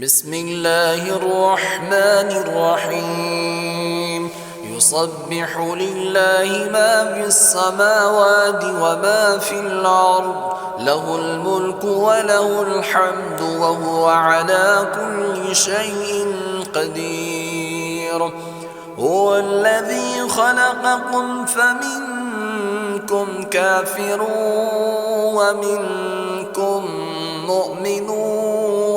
بسم الله الرحمن الرحيم يسبح لله ما في السماوات وما في الأرض له الملك وله الحمد وهو على كل شيء قدير هو الذي خلقكم فمنكم كافر ومنكم مؤمن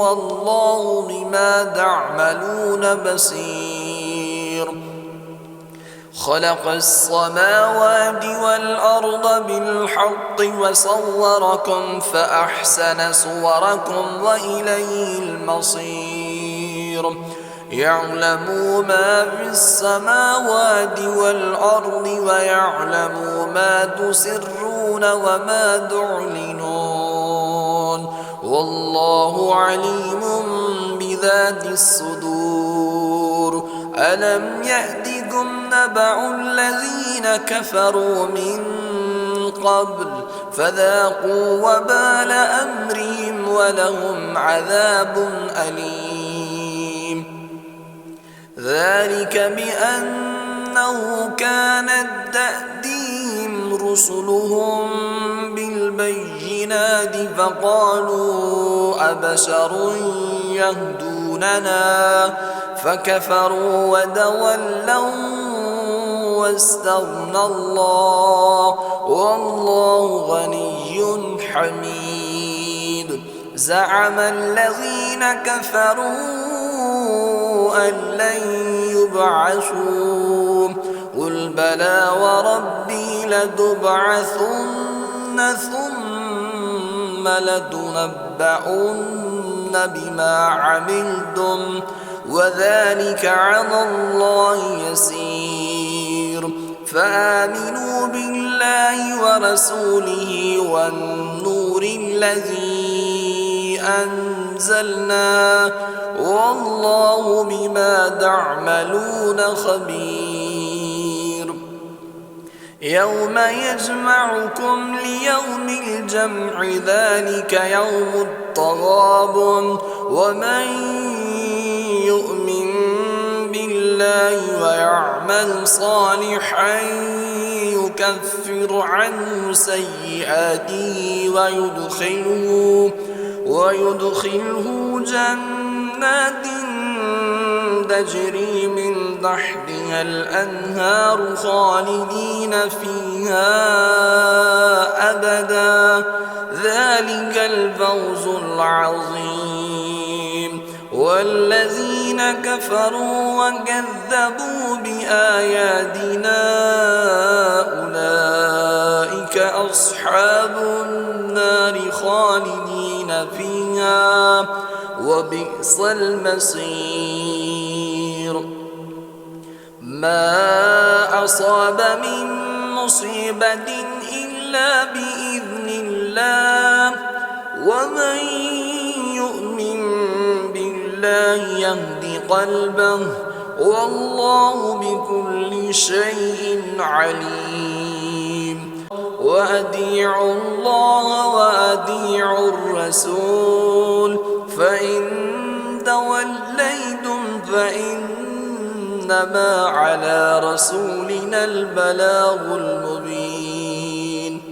والله بما تعملون بصير خلق السماوات والأرض بالحق وصوركم فأحسن صوركم وإليه المصير يعلم ما في السماوات والأرض ويعلم ما تسرون وما تعلنون والله عليم بذات الصدور ألم يأتكم نبأ الذين كفروا من قبل فذاقوا وبال أمرهم ولهم عذاب أليم ذلك بأنه كانت تأتيهم رسلهم بالبينات فقالوا أبشر يهدوننا فكفروا وتولوا واستغنى الله والله غني حميد زعم الذين كفروا أن لن يبعثوا قل بلى وربي لتبعثن ثم لتنبؤن بما عملتم وذلك على الله يسير فآمنوا بالله ورسوله والنور الذي أنزلنا والله بما تعملون خبير يوم يجمعكم ليوم الجمع ذلك يوم التغابن ومن يؤمن بالله ويعمل صالحا يكفر عنه سيئاته ويدخله جنات تجري من تحتها الأنهار خالدين فيها أبدا ذلك الفوز العظيم والذين كفروا وكذبوا بآياتنا أولئك أصحاب النار خالدين فيها وبئس المصير ما أصاب من مصيبة إلا بإذن الله ومن يؤمن بالله يهد قلبه والله بكل شيء عليم وأطيعوا الله وأطيعوا الرسول فإن توليتم فإنما على رسولنا البلاغ المبين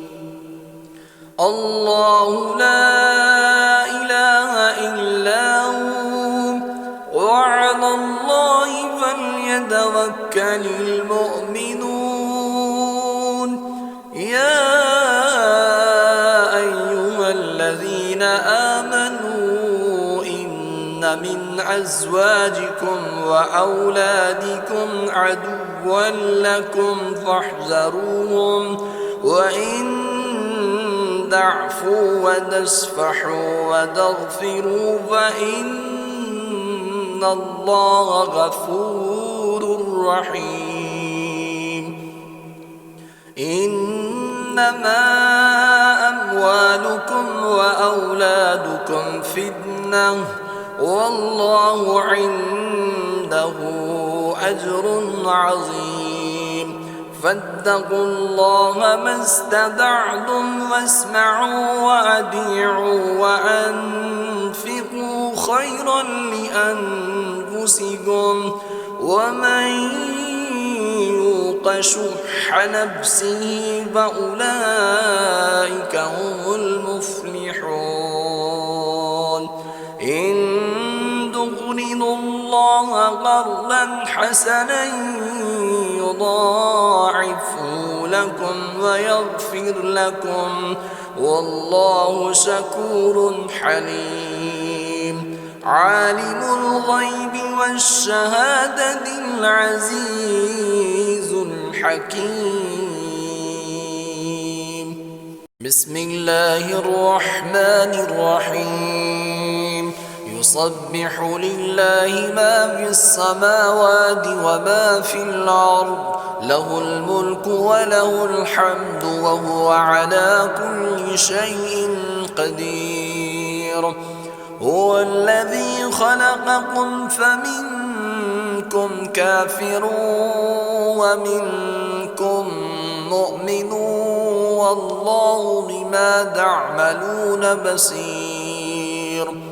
الله لا إله إلا هو وعلى الله فليتوكل المؤمنون يا أيها الذين آمنوا إن من أزواجكم وأولادكم عدوا لكم فاحذروهم وإن تعفوا وتصفحوا وتغفروا فإن الله غفور رحيم إنما أموالكم وأولادكم فتنة والله عنده أجر عظيم فاتقوا الله ما استطعتم واسمعوا وأطيعوا وأنفقوا خيرا لأنفسكم ومن يوق شح نفسه فأولئك هم المفلحون إن تقرضوا الله قرضا حسنا يضاعفه لكم ويغفر لكم والله شكور حليم عالم الغيب والشهادة العزيز الحكيم بسم الله الرحمن الرحيم يسبح لله ما في السماوات وما في الأرض له الملك وله الحمد وهو على كل شيء قدير هو الذي خلقكم فمنكم كافر ومنكم مؤمن والله بما تعملون بصير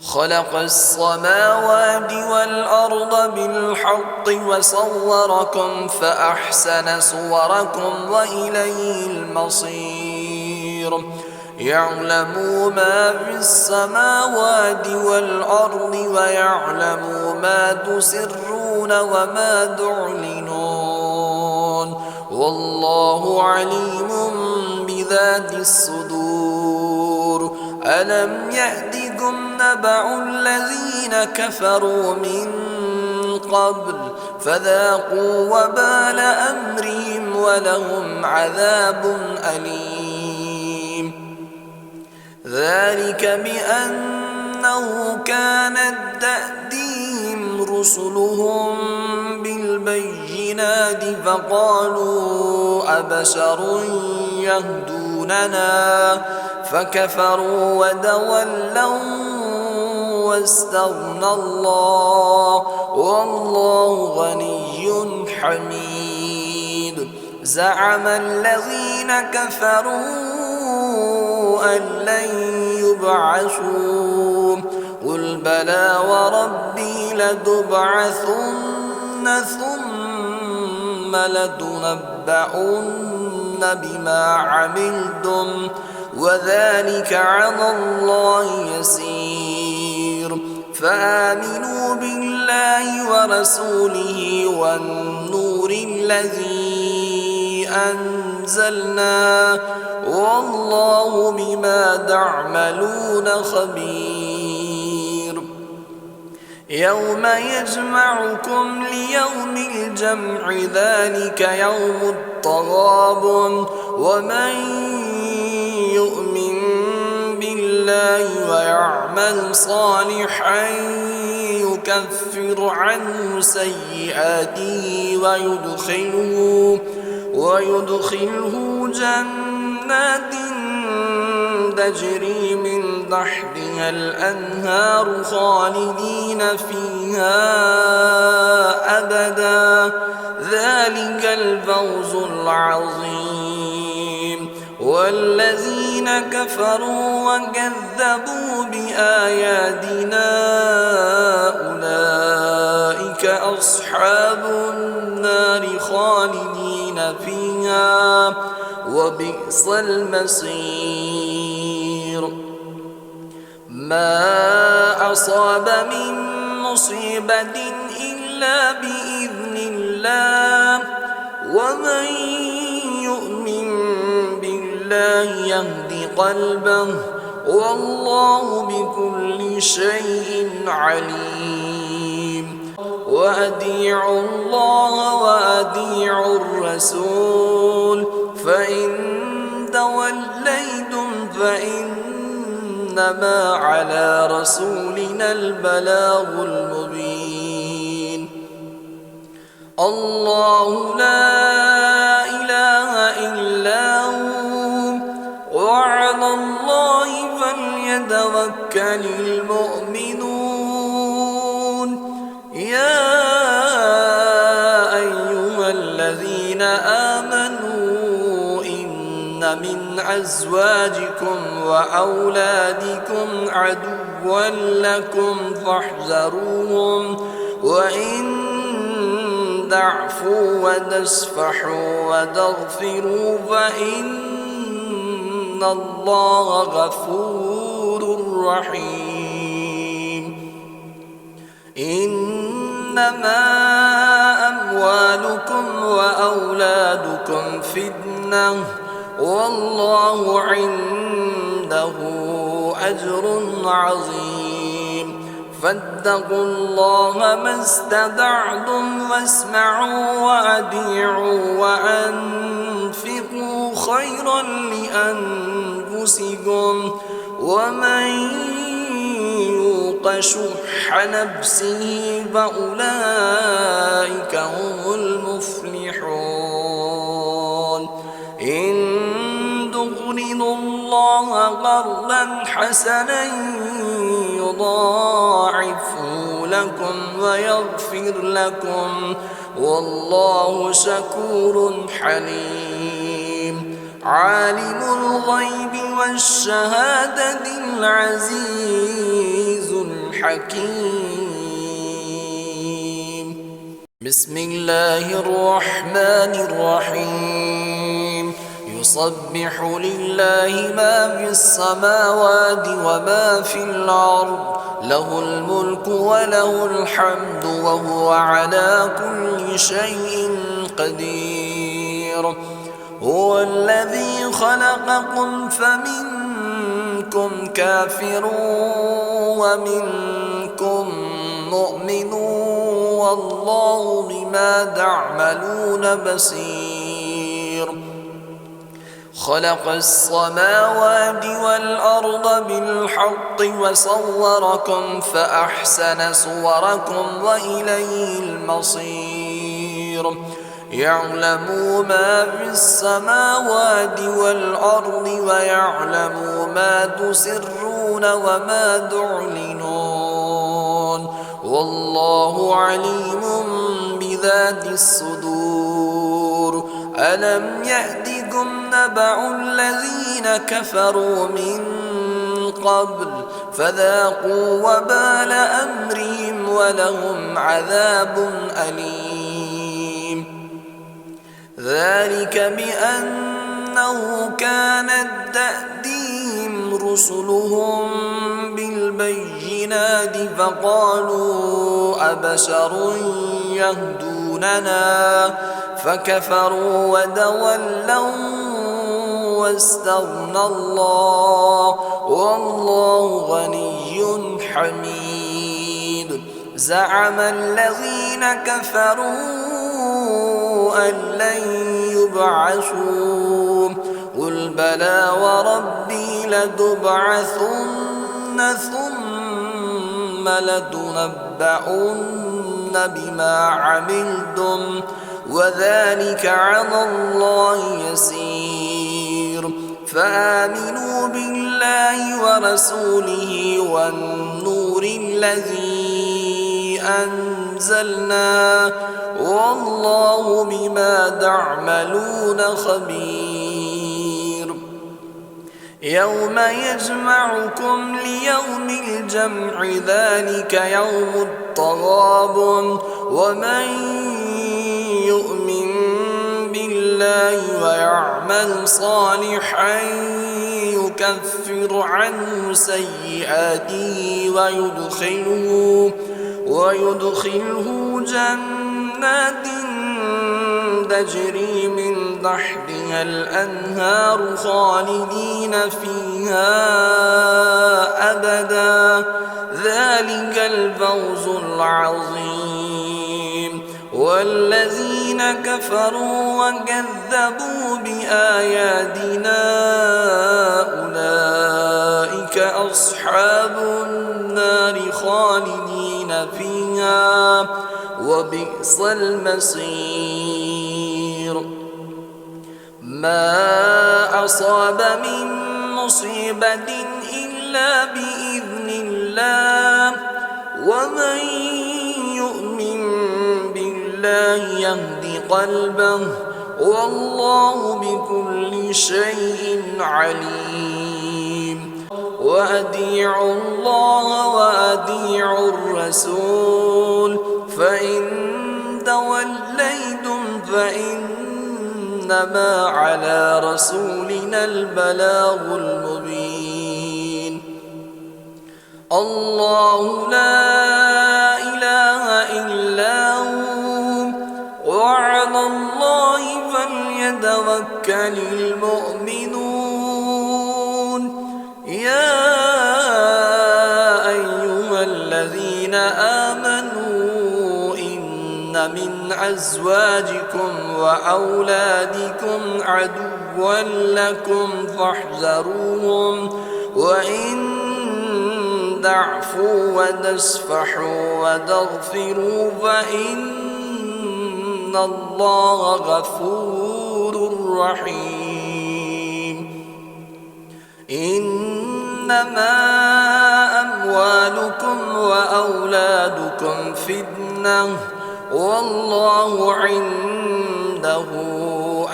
خلق السماوات والأرض بالحق وصوركم فأحسن صوركم وإليه المصير يعلم ما في السماوات والأرض ويعلم ما تسرون وما تعلنون والله عليم بذات الصدور ألم يأتكم نبأ الذين كفروا من قبل فذاقوا وبال أمرهم ولهم عذاب أليم ذلك بأنه كانت تأتيهم رسلهم بالبينات فقالوا أبشر يهدوننا فكفروا وتولوا واستغنى الله والله غني حميد زعم الذين كفروا أن لن يبعثوا قل بلى وربي لتبعثن ثم لتنبؤن بما عملتم وذلك على الله يسير فآمنوا بالله ورسوله والنور الذي أنزلنا والله بما تعملون خبير يوم يجمعكم ليوم الجمع ذلك يوم التغابن ومن يؤمن بالله ويعمل صالحا يكفر عنه سيئاته ويدخله جنات تجري من تحتها الأنهار خالدين فيها أبدا ذلك الفوز العظيم والذين كفروا وكذبوا بآياتنا أولئك أصحاب النار خالدين فيها وبئس المصير ما أصاب من مصيبة إلا بإذن الله ومن يؤمن بالله يهد قلبه والله بكل شيء عليم وأطيعوا الله وأطيعوا الرسول فإن توليتم فإنما على رسولنا البلاغ المبين الله لا إله إلا هو وعلى الله فليتوكل المؤمنون يا أيها الذين آمنوا إن من أزواجكم وأولادكم عدوا لكم فاحذروهم وإن تعفوا وتصفحوا وتغفروا فإن الله غفور رحيم. إنما أموالكم وأولادكم فتنة والله عنده أجر عظيم. فاتقوا الله ما استطعتم واسمعوا وأطيعوا وأنفقوا خيرا لأنفسكم ومن يوق شح نفسه فأولئك هم المفلحون. إن تقرضوا الله قرضا حسنا يضاعفه لكم ويغفر لكم والله شكور حليم. عالم الغيب والشهادة العزيز الحكيم. بسم الله الرحمن الرحيم. يسبح لله ما في السماوات وما في الأرض له الملك وله الحمد وهو على كل شيء قدير. هو الذي خلقكم فمنكم كافر ومنكم مؤمن والله بما تعملون بصير. خلق السماوات والأرض بالحق وصوركم فأحسن صوركم وإليه المصير. يعلم ما في السماوات والأرض ويعلم ما تسرون وما تعلنون والله عليم بذات الصدور. ألم يأتكم نبأ الذين كفروا من قبل فذاقوا وبال أمرهم ولهم عذاب أليم. ذلك بأنه كانت تأتيهم رسلهم بالبينات فقالوا أبشر يهدوننا فكفروا وتولوا واستغنى الله والله غني حميد. زعم الذين كفروا أن لن يبعثوا قل بلى وربي لتبعثن ثم لتنبؤن بما عملتم وذلك على الله يسير. فآمنوا بالله ورسوله والنور الذي أنزلنا والله بما تعملون خبير. يوم يجمعكم ليوم الجمع ذلك يوم التغابن ومن يؤمن بالله ويعمل صالحا يكفر عنه سيئاته ويدخله جنات تجري من تحتها الأنهار خالدين فيها أبدا ذلك الفوز العظيم. والذين كفروا وكذبوا بآياتنا أولئك أصحاب النار خالدين فيها وبئس المصير. ما أصاب من مصيبة إلا بإذن الله ومن يؤمن بالله يهد قلبه والله بكل شيء عليم وأطيعوا الله وأطيعوا الرسول فإن توليتم فإنما على رسولنا البلاغ المبين الله لا إله إلا هو وعلى الله فليتوكل المؤمنون يا أيها الذين آمنوا إن من أزواجكم وأولادكم عدوا لكم فاحذروهم وإن تعفوا وتصفحوا وتغفروا فإن الله غفور رحيم إنما أموالكم وأولادكم فتنة والله عنده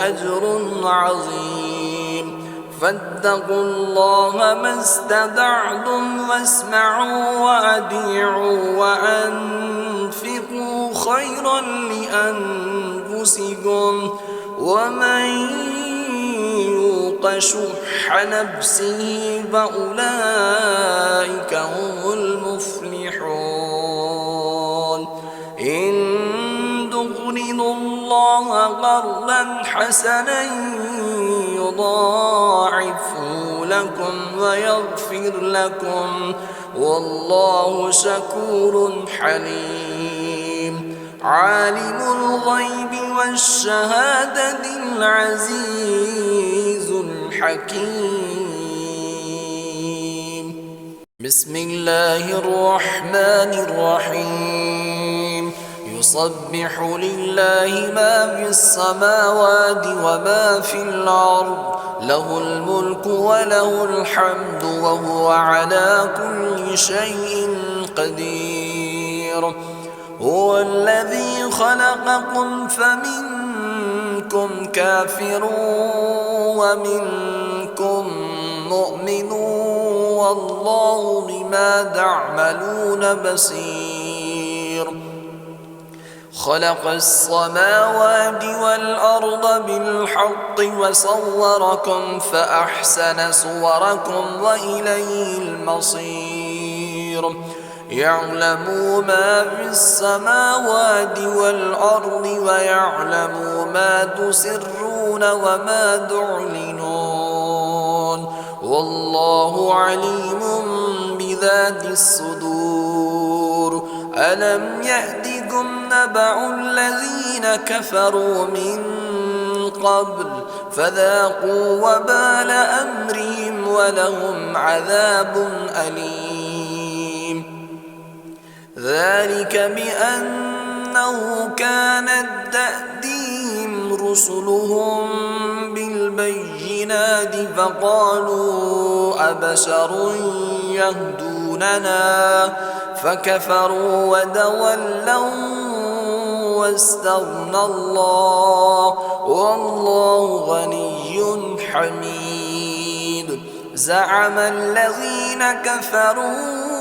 أجر عظيم فاتقوا الله ما استطعتم واسمعوا وأطيعوا وأنفقوا خيرا لأنفسكم ومن يوق شح نفسه فأولئك هم المفلحون إن تقرضوا الله قرضا حسنا يضاعفه لكم ويغفر لكم والله شكور حليم عالم الغيب والشهادة العزيز الحكيم بسم الله الرحمن الرحيم يسبح لله ما في السماوات وما في الأرض له الملك وله الحمد وهو على كل شيء قدير هو الذي خلقكم فمنكم كافر ومنكم مؤمن والله بما تعملون بصير خلق السماوات والأرض بالحق وصوركم فأحسن صوركم وإليه المصير يعلم ما في السماوات والأرض ويعلم ما تسرون وما تعلنون والله عليم بذات الصدور ألم يأتكم نبأ الذين كفروا من قبل فذاقوا وبال أمرهم ولهم عذاب أليم ذلك بأنه كانت تأتيهم رسلهم بالبينات فقالوا أبشر يهدوننا فكفروا وتولوا واستغنى الله والله غني حميد زعم الذين كفروا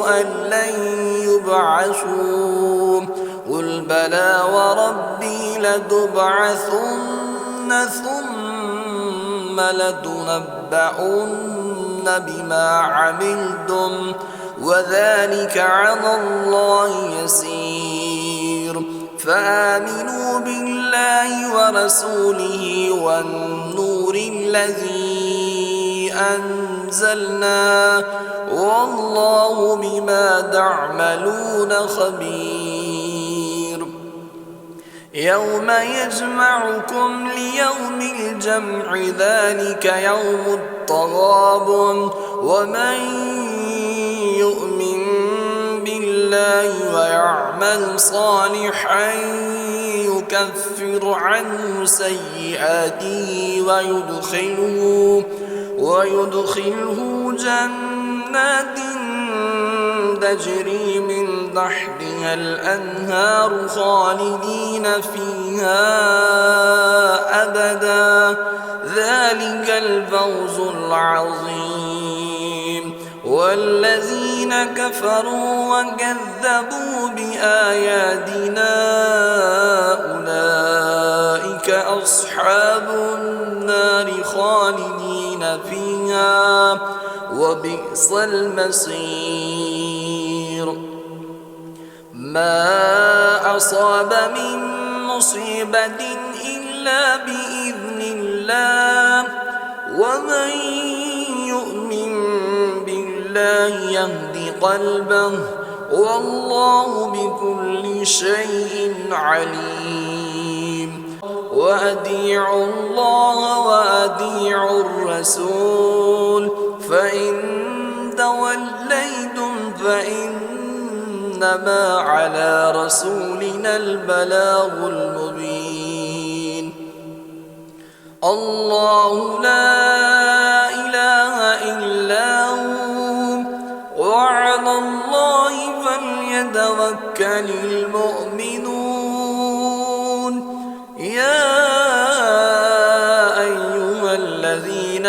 أن لن يبعثوا قل بلى وربي لتبعثن ثم لتنبؤن بما عملتم وذلك على الله يسير فآمنوا بالله ورسوله والنور الذي أنزلنا والله بما تعملون خبير يوم يجمعكم ليوم الجمع ذلك يوم التغابن ومن يؤمن بالله ويعمل صالحا يكفر عنه سيئاته ويدخله جنات تجري من تحتها الأنهار خالدين فيها أبدا ذلك الفوز العظيم. والذين كفروا وكذبوا بآياتنا أولئك أصحاب النار خالدين فيها وبئس المصير. ما أصاب من مصيبة إلا بإذن الله ومن يؤمن بالله يهد قلبه والله بكل شيء عليم. وأطيعوا الله وأطيعوا الرسول فإن توليتم فإنما على رسولنا البلاغ المبين. الله لا إله إلا هو وعلى الله فليتوكل المؤمنون. يا أيها الذين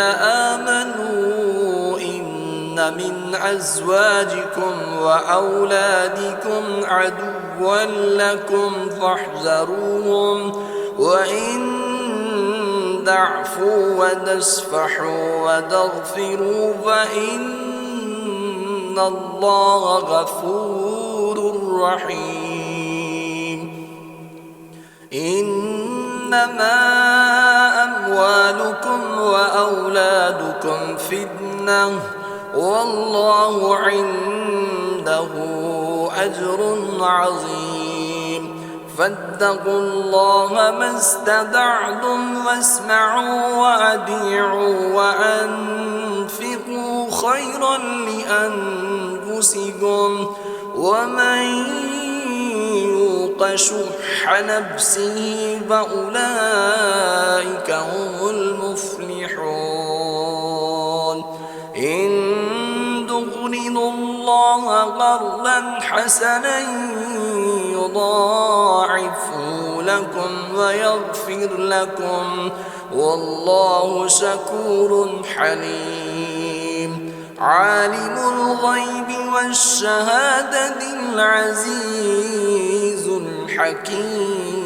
آمنوا إن من أزواجكم وأولادكم عدوا لكم فاحذروهم وإن تعفوا وتصفحوا وتغفروا فإن الله غفور رحيم. إنما أموالكم وأولادكم فتنة والله عنده أجر عظيم. فاتقوا الله ما استطعتم واسمعوا وأطيعوا وأنفقوا خيرا لأنفسكم ومن يوق شح نفسه فأولئك هم المفلحون. إن تقرضوا الله قرضا حسنا يضاعفه لكم ويغفر لكم والله شكور حليم. عالم الغيب والشهادة العزيز الحكيم.